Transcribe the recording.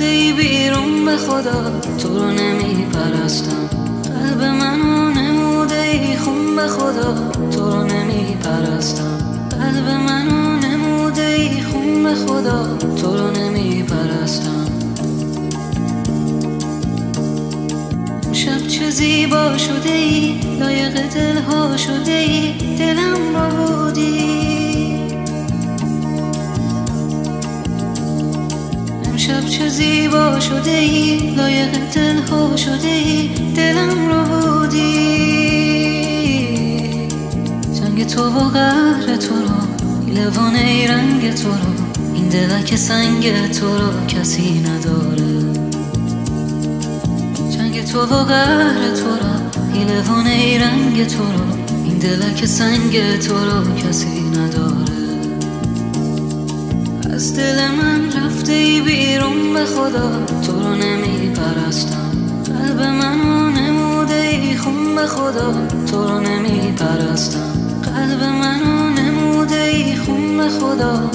ای بیرون به خدا تو رو نمی پرستم. قلب منو نموده ای خون به خدا تو رو نمی پرستم. قلب منو نموده ای خون به خدا تو رو نمی پرستم. شب چه زیبا شده ای لایق دلها شده ای دلم را بودی. امشب چه زیبا شده ای لایق دلها شده ای دلم را بودی. جنگ تو و قهر تو رو لوانه رنگ تو رو این دلک سنگ تو رو کسی نداره. جنگ تو و قهر تو رو لوانه رنگ تو رو این دلک سنگ تو رو کسی نداره. از دل من رفته ای بیرون به خدا تو رو نمی پرستم. قلب منو نموده ای خون به خدا تو رو نمی پرستم. قلب منو نموده ای خون به خدا